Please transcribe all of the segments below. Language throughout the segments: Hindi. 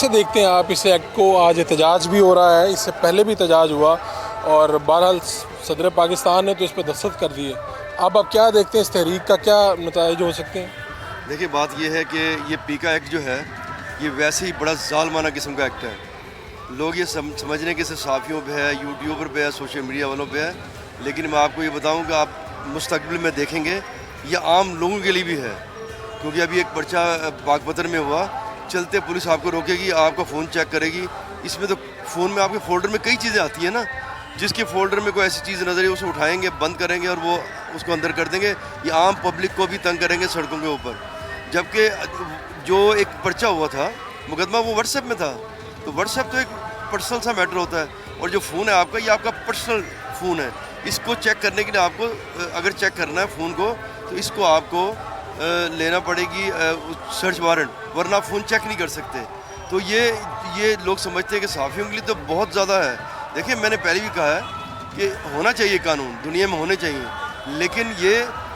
कैसे देखते हैं आप इस एक्ट को? आज एहतजाज भी हो रहा है, इससे पहले भी एहतजाज हुआ और बहरहाल सदर पाकिस्तान ने तो इस पर दस्तखत कर दिए। अब आप क्या देखते हैं, इस तहरीक का क्या नताइज हो सकते हैं? देखिए, बात यह है कि ये पीका एक्ट जो है ये वैसे ही बड़ा जालमाना किस्म का एक्ट है। लोग ये समझने के सहाफ़ियों पे है, यूट्यूबर पे है, सोशल मीडिया वालों पे है, लेकिन मैं आपको ये बताऊं कि आप मुस्तकबिल में देखेंगे ये आम लोगों के लिए भी है। क्योंकि अभी एक पर्चा बागपतर में हुआ, चलते पुलिस आपको रोकेगी, आपका फ़ोन चेक करेगी। इसमें तो फ़ोन में आपके फ़ोल्डर में कई चीज़ें आती हैं ना, जिसके फ़ोल्डर में कोई ऐसी चीज़ नज़र है उसे उठाएंगे, बंद करेंगे और वो उसको अंदर कर देंगे। ये आम पब्लिक को भी तंग करेंगे सड़कों के ऊपर। जबकि जो एक पर्चा हुआ था, मुकदमा, वो व्हाट्सएप में था। तो व्हाट्सएप तो एक पर्सनल सा मैटर होता है, और जो फ़ोन है आपका, ये आपका पर्सनल फ़ोन है। इसको चेक करने के लिए आपको, अगर चेक करना है फ़ोन को, तो इसको आपको लेना पड़ेगी सर्च वारंट, वरना आप फ़ोन चेक नहीं कर सकते। तो ये लोग समझते हैं कि सहाफ़ियों के लिए तो बहुत ज़्यादा है। देखिए, मैंने पहले भी कहा है कि होना चाहिए कानून, दुनिया में होने चाहिए, लेकिन ये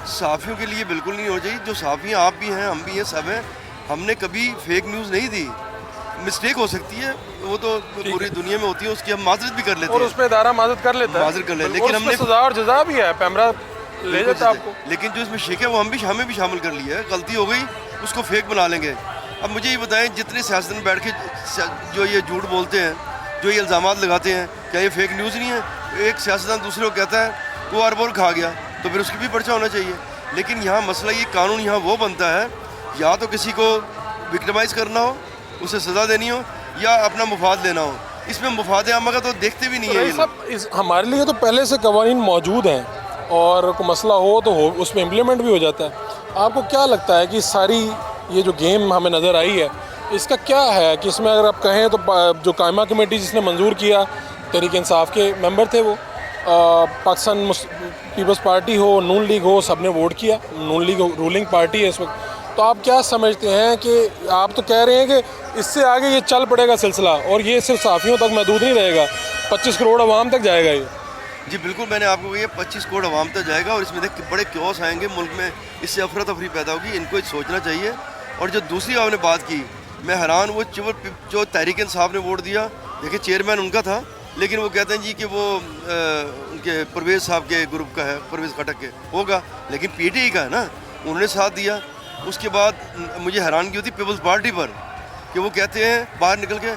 सहाफ़ियों के लिए बिल्कुल नहीं होना चाहिए। जो सहाफ़ी आप भी हैं, हम भी हैं, सब हैं। हमने कभी फेक न्यूज़ नहीं दी। मिस्टेक हो सकती है, वो तो पूरी दुनिया में होती है, उसकी हम माजरत भी कर लेते हैं, और उसमें इदारा माजरत कर लेता है, माजरत कर लेते, लेकिन हमने सज़ा और जज़ा भी है, पैमरा ले जाता है आपको। लेकिन जो इसमें शेख है वो हमें भी शामिल कर लिया है। गलती हो गई, उसको फेक बना लेंगे। अब मुझे ये बताएं, जितने सियासतदान बैठ के जो ये झूठ बोलते हैं, जो ये इल्ज़ामात लगाते हैं, क्या ये फेक न्यूज़ नहीं है? एक सियासतदान दूसरे को कहता है वो अरबों खा गया, तो फिर उसकी भी पर्चा होना चाहिए। लेकिन यहाँ मसला, ये कानून यहाँ वो बनता है, या तो किसी को विक्टिमाइज़ करना हो, उसे सज़ा देनी हो, या अपना मुफाद लेना हो। इसमें मुफाद आमा का तो देखते भी नहीं है ये सब। हमारे लिए तो पहले से कवानीन मौजूद हैं, और कोई मसला हो तो हो, उसमें इम्प्लीमेंट भी हो जाता है। आपको क्या लगता है कि सारी ये जो गेम हमें नज़र आई है, इसका क्या है कि इसमें अगर आप कहें तो जो कायमा कमेटी जिसने मंजूर किया, तहरीक इंसाफ के मेंबर थे वो, पाकिस्तान पीपल्स पार्टी हो, नून लीग हो, सब ने वोट किया। नून लीग रूलिंग पार्टी है इस वक्त। तो आप क्या समझते हैं कि आप तो कह रहे हैं कि इससे आगे ये चल पड़ेगा सिलसिला, और ये सिर्फ सहाफ़ियों तक महदूद नहीं रहेगा, 25 करोड़ अवाम तक जाएगा ये? जी बिल्कुल, मैंने आपको कहा 25 करोड़ अवाम तक जाएगा, और इसमें देख बड़े क्योस आएंगे मुल्क में, इससे अफरा तफरी पैदा होगी। इनको सोचना चाहिए। और जो दूसरी आपने बात की, मैं हैरान, वो जो तहरीक इंसाफ ने वोट दिया, देखिए चेयरमैन उनका था, लेकिन वो कहते हैं जी कि वो उनके परवेज़ साहब के ग्रुप का है, परवेज़ खटक के होगा, लेकिन पीटीआई का है ना, उन्होंने साथ दिया। उसके बाद मुझे हैरानगी होती पीपल्स पार्टी पर, कि वो कहते हैं बाहर निकल के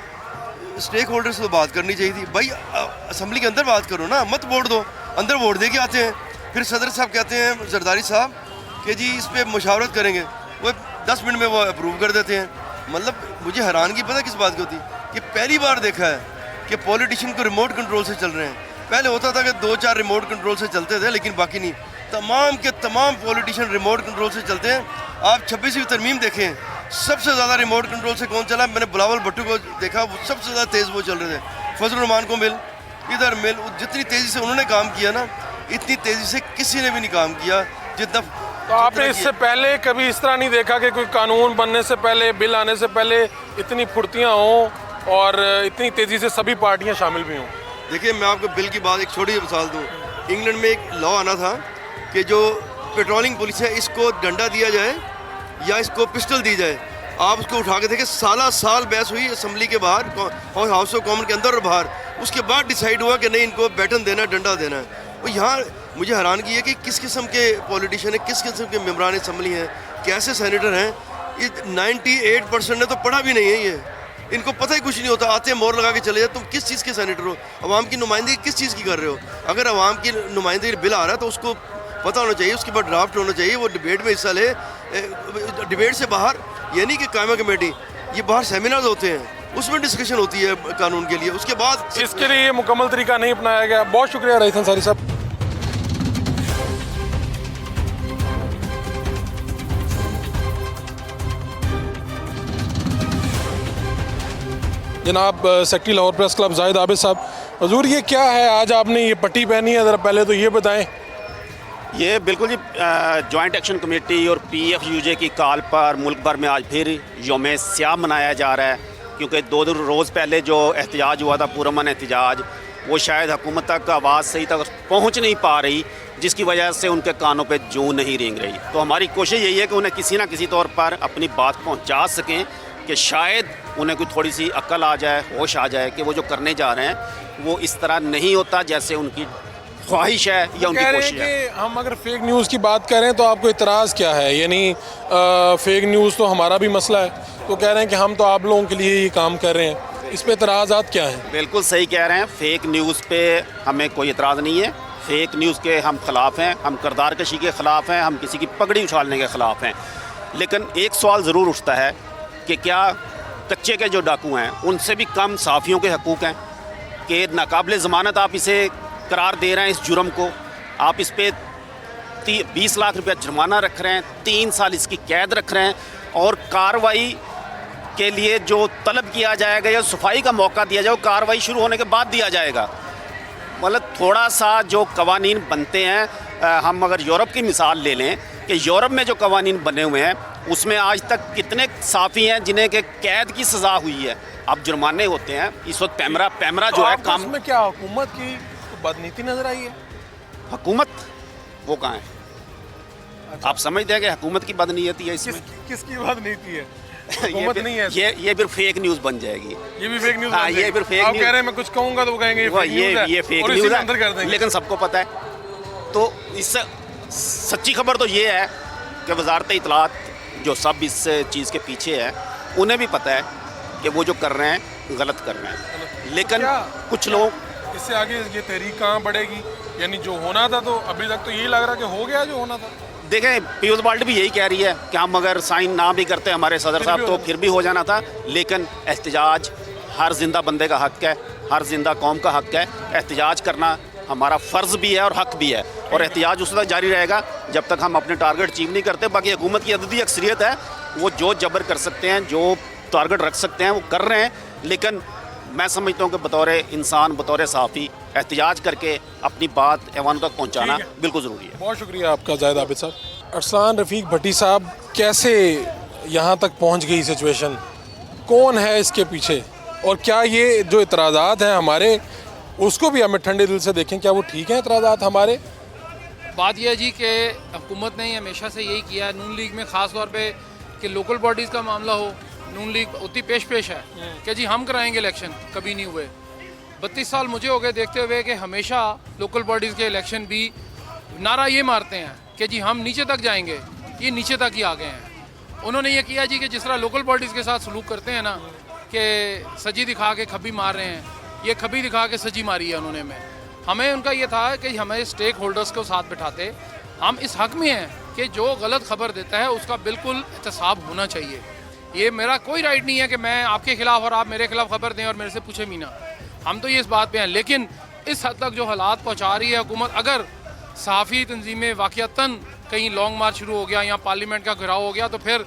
स्टेक होल्डर से तो बात करनी चाहिए थी। भाई, असम्बली के अंदर बात करो ना, मत वोट दो, अंदर वोट दे के आते हैं। फिर सदर साहब कहते हैं, जरदारी साहब, कि जी इस पर मुशावरत करेंगे, वो 10 मिनट में वो अप्रूव कर देते हैं। मतलब मुझे हैरानगी पता किस बात की होती, कि पहली बार देखा है कि पॉलिटिशियन को रिमोट कंट्रोल से चल रहे हैं। पहले होता था कि 2-4 रिमोट कंट्रोल से चलते थे, लेकिन बाकी नहीं। तमाम के तमाम पॉलिटिशियन रिमोट कंट्रोल से चलते हैं। आप 26वीं तरमीम देखें, सबसे ज़्यादा रिमोट कंट्रोल से कौन चला? मैंने बिलावल भुट्टो को देखा, वो सबसे ज़्यादा तेज़ वो चल रहे थे। फजल रहमान को मिल, इधर मिल, जितनी तेज़ी से उन्होंने काम किया ना, इतनी तेज़ी से किसी ने भी नहीं काम किया जितना। तो आपने इससे पहले कभी इस तरह नहीं देखा कि कोई कानून बनने से पहले, बिल आने से पहले इतनी फुर्तियाँ हों और इतनी तेज़ी से सभी पार्टियाँ शामिल भी हों? देखिए, मैं आपको बिल की बात एक छोटी सी मिसाल दूँ। इंग्लैंड में एक लॉ आना था कि जो पेट्रोलिंग पुलिस है, इसको डंडा दिया जाए या इसको पिस्टल दी जाए। आप उसको उठा के देखें, साल बहस हुई असम्बली के बाहर, हाउस ऑफ कॉमन के अंदर और बाहर। उसके बाद डिसाइड हुआ कि नहीं, इनको बैटन देना है, डंडा देना है। और यहाँ मुझे हैरानगी है कि किस किस्म के पॉलिटिशियन हैं, किस किस्म के मेम्बरान असम्बली हैं, कैसे सेनेटर हैं। 98% ने तो पढ़ा भी नहीं है ये, इनको पता ही कुछ नहीं होता। आते हैं, मोहर लगा के चले जाते। तुम किस चीज़ के सेनेटर हो? अवाम की नुमाइंदगी किस चीज़ की कर रहे हो? अगर अवाम की नुमाइंदगी बिल आ रहा है तो उसको पता होना चाहिए, उसके बाद ड्राफ्ट होना चाहिए, वो डिबेट में हिस्सा ले। डिबेट से बाहर, ये नहीं कि कायमा कमेटी, ये बाहर सेमिनार्स होते हैं, उसमें डिस्कशन होती है कानून के लिए। उसके बाद इसके लिए ये मुकम्मल तरीका नहीं अपनाया गया। बहुत शुक्रिया रईस अंसारी साहब। जनाब secretary Lahore press club Zahid Abid साहब, हजूर ये क्या है, आज आपने ये पट्टी पहनी है, ज़रा पहले तो ये बताएं। ये बिल्कुल जी जॉइंट एक्शन कमेटी और PFUJ की कॉल पर मुल्क भर में आज फिर यौम स्याह मनाया जा रहा है, क्योंकि 2 रोज़ पहले जो एहतजाज हुआ था, पुरअमन एहतजाज, वो शायद हुकूमत तक आवाज़ सही तक पहुँच नहीं पा रही, जिसकी वजह से उनके कानों पे जूं नहीं रेंग रही। तो हमारी कोशिश यही है कि उन्हें किसी न किसी तौर पर अपनी बात पहुँचा सकें, कि शायद उन्हें कोई थोड़ी सी अक्ल आ जाए, होश आ जाए कि वो जो करने जा रहे हैं वो इस तरह नहीं होता जैसे उनकी ख्वाहिश है या उनकी कह रहे कोशिश हैं है। कि हम अगर फेक न्यूज़ की बात करें तो आपको इतराज़ क्या है? यानी फेक न्यूज़ तो हमारा भी मसला है, तो कह रहे हैं कि हम तो आप लोगों के लिए ये काम कर रहे हैं, इस पे इतराज़ात क्या हैं? बिल्कुल सही कह रहे हैं, फेक न्यूज़ पे हमें कोई इतराज़ नहीं है। फेक न्यूज़ के हम ख़िलाफ़ हैं, हम किरदार कशी के ख़िलाफ़ हैं, हम किसी की पगड़ी उछालने के ख़िलाफ़ हैं। लेकिन एक सवाल ज़रूर उठता है कि क्या कच्चे के जो डाकू हैं उनसे भी कम सहाफ़ियों के हकूक़ हैं कि नाकाबिल ज़मानत आप इसे करार दे रहे हैं, इस जुर्म को आप इस पे 20 लाख रुपया जुर्माना रख रहे हैं, 3 साल इसकी कैद रख रहे हैं और कार्रवाई के लिए जो तलब किया जाएगा या सफाई का मौका दिया जाए वो कार्रवाई शुरू होने के बाद दिया जाएगा। मतलब थोड़ा सा जो कवानीन बनते हैं, हम अगर यूरोप की मिसाल ले लें कि यूरोप में जो कवानीन बने हुए हैं उसमें आज तक कितने साफ़ी हैं जिन्हें कि कैद की सज़ा हुई है, अब जुर्माने होते हैं। इस वक्त पैमरा जो है आपको काम, इसमें क्या हुकूमत की बदनीति नजर आई है? हुकूमत वो कहाँ है? अच्छा। आप समझते हैं कि हुकूमत की बदनीयती है इसमें? किसकी बदनीति है? ये हुकूमत फिर- नहीं है। ये फिर फेक न्यूज़ बन जाएगी। ये भी फेक न्यूज़ हाँ, बन ये जाएगी। फिर फेक आप न्यूज़- कह रहे हैं मैं कुछ कहूँगा तो वो कहेंगे ये वो फेक न्यूज़ है ये फेक और इसी न्यूज़ में अंदर कर है, देंगे। लेकिन सबको पता है। तो इससे सच्ची खबर तो ये है कि वजारत इतलात जो सब इस चीज़ के पीछे है उन्हें भी पता है कि वो जो कर रहे हैं गलत कर रहे हैं, लेकिन क्या? कुछ लोग इससे आगे ये तहरीक कहाँ बढ़ेगी? यानी जो होना था तो अभी तक तो यही लग रहा कि हो गया जो होना था। देखें, पीयूष बाल्ट भी यही कह रही है कि हम अगर साइन ना भी करते हमारे सदर साहब तो फिर भी हो जाना था, लेकिन एहतजाज हर जिंदा बंदे का हक है, हर जिंदा कौम का हक है। एहतजाज करना हमारा फ़र्ज़ भी है और हक भी है, और एहतजाज उस तक जारी रहेगा जब तक हम अपने टारगेट अचीव नहीं करते। बाकी हुकूमत की अददी अक्सरियत है, वो जो जबर कर सकते हैं, जो टारगेट रख सकते हैं वो कर रहे हैं। लेकिन मैं समझता हूँ कि बतौर इंसान, बतौर सहाफ़ी एहतजाज करके अपनी बात ऐवान तक पहुँचाना ठीक है। बिल्कुल ज़रूरी है। बहुत शुक्रिया आपका जाहिद आबिद साहब। अरसलान रफ़ीक भट्टी साहब, कैसे यहाँ तक पहुँच गई सिचुएशन? कौन है इसके पीछे? और क्या ये जो इतराज़ात हैं हमारे, उसको भी हमें ठंडे दिल से देखें, क्या वो ठीक हैं इतराज़ात हमारे? बात यह है जी कि हुकूमत ने हमेशा से यही किया है, नून लीग में ख़ास तौर पे कि लोकल बॉडीज़ का मामला हो, नून लीग उतनी पेश है कि जी हम कराएंगे इलेक्शन, कभी नहीं हुए। 32 साल मुझे हो गए देखते हुए कि हमेशा लोकल बॉडीज़ के इलेक्शन भी नारा ये मारते हैं कि जी हम नीचे तक जाएंगे, ये नीचे तक ही आ गए हैं। उन्होंने ये किया जी कि जिस तरह लोकल बॉडीज़ के साथ सलूक करते हैं ना कि सजी दिखा के खबी मार रहे हैं, ये खबी दिखा के सजी मारी है उन्होंने। हमें उनका ये था कि हमें स्टेक होल्डर्स को साथ बिठाते, हम इस हक में हैं कि जो गलत खबर देता है उसका बिल्कुल एहतसाब होना चाहिए। ये मेरा कोई राइट नहीं है कि मैं आपके खिलाफ और आप मेरे खिलाफ खबर दें और मेरे से पूछे मीना। हम तो ये इस बात पे हैं, लेकिन इस हद तक जो हालात पहुंचा रही है हुकूमत, अगर सहाफ़ी तंजीमें वाक़ियतन कहीं लॉन्ग मार्च शुरू हो गया या पार्लियामेंट का घिराव हो गया तो फिर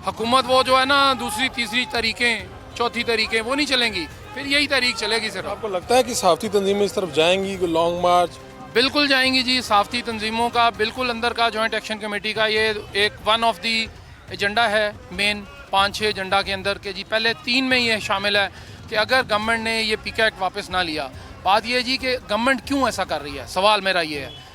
हुकूमत वो जो है ना दूसरी तीसरी तरीक़ें, चौथी तरीक़ें वो नहीं चलेंगी, फिर यही तरीक़ चलेगी सिर्फ। आपको लगता है कि सहाफ़ती तंजीमें इस तरफ जाएंगी, कोई लॉन्ग मार्च? बिल्कुल जाएंगी जी। सहाफ़ती तंजीमों का बिल्कुल अंदर का जॉइंट एक्शन कमेटी का ये एक वन ऑफ दी एजेंडा है, मेन 5-6 एजेंडा के अंदर के जी पहले 3 में ये शामिल है कि अगर गवर्नमेंट ने ये पीका एक्ट वापस ना लिया, बात ये है जी कि गवर्नमेंट क्यों ऐसा कर रही है, सवाल मेरा ये है